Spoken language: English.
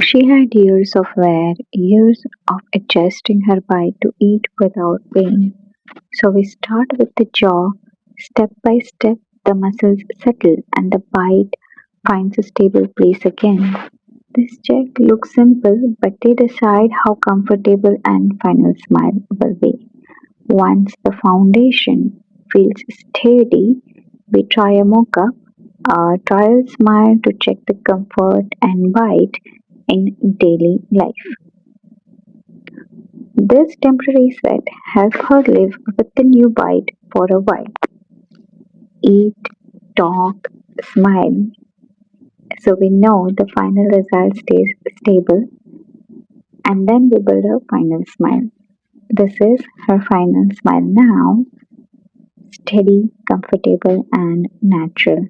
She had years of wear, years of adjusting her bite to eat without pain. So we start with the jaw. Step by step, the muscles settle and the bite finds a stable place again. This check looks simple, but they decide how comfortable and final smile will be. Once the foundation feels steady, we try a mock-up, a trial smile to check the comfort and bite in daily life. This temporary set helps her live with the new bite for a while. Eat, talk, smile, so we know the final result stays stable, and then we build her final smile. This is her final smile now, steady, comfortable, and natural.